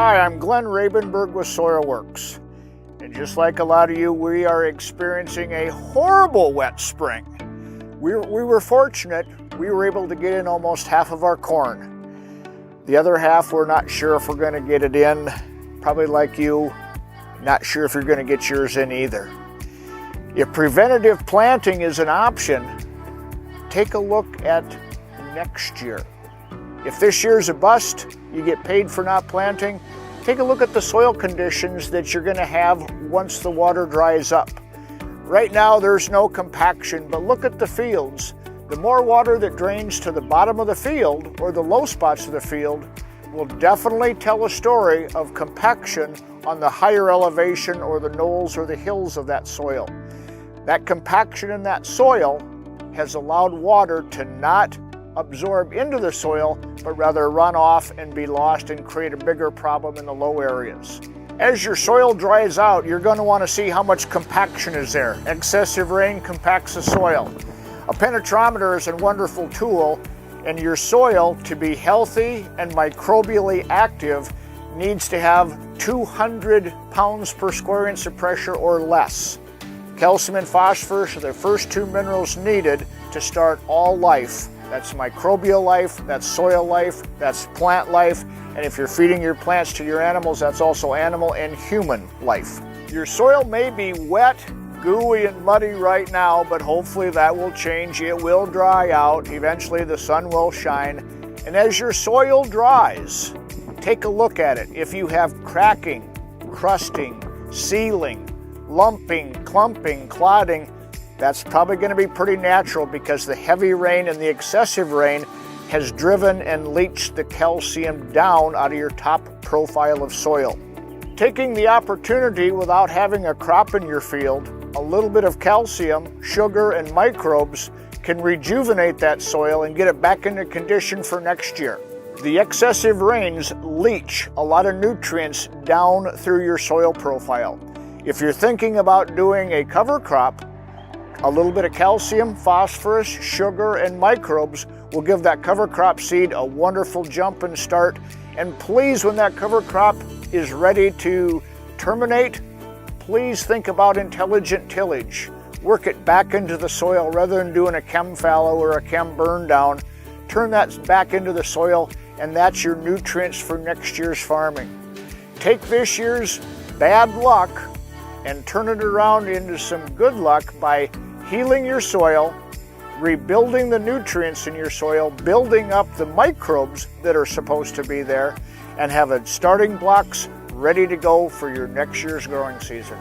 Hi, I'm Glenn Rabenberg with SoilWorks. And just like a lot of you, we are experiencing a horrible wet spring. We were fortunate. We were able to get in almost half of our corn. The other half, we're not sure if we're going to get it in. Probably like you, not sure if you're going to get yours in either. If preventative planting is an option, take a look at next year. If this year's a bust, you get paid for not planting, take a look at the soil conditions that you're going to have once the water dries up. Right now there's no compaction, but look at the fields. The more water that drains to the bottom of the field or the low spots of the field will definitely tell a story of compaction on the higher elevation or the knolls or the hills of that soil. That compaction in that soil has allowed water to not absorb into the soil, but rather run off and be lost and create a bigger problem in the low areas. As your soil dries out, you're going to want to see how much compaction is there. Excessive rain compacts the soil. A penetrometer is a wonderful tool, and your soil, to be healthy and microbially active, needs to have 200 pounds per square inch of pressure or less. Calcium and phosphorus are the first two minerals needed to start all life. That's microbial life, that's soil life, that's plant life, and if you're feeding your plants to your animals, that's also animal and human life. Your soil may be wet, gooey, and muddy right now, but hopefully that will change. It will dry out. Eventually the sun will shine. And as your soil dries, take a look at it. If you have cracking, crusting, sealing, lumping, clumping, clodding, that's probably going to be pretty natural because the heavy rain and the excessive rain has driven and leached the calcium down out of your top profile of soil. Taking the opportunity without having a crop in your field, a little bit of calcium, sugar, and microbes can rejuvenate that soil and get it back into condition for next year. The excessive rains leach a lot of nutrients down through your soil profile. If you're thinking about doing a cover crop, a little bit of calcium, phosphorus, sugar, and microbes will give that cover crop seed a wonderful jump and start. And please, when that cover crop is ready to terminate, please think about intelligent tillage. Work it back into the soil rather than doing a chem fallow or a chem burn down. Turn that back into the soil, and that's your nutrients for next year's farming. Take this year's bad luck and turn it around into some good luck by healing your soil, rebuilding the nutrients in your soil, building up the microbes that are supposed to be there, and have starting blocks ready to go for your next year's growing season.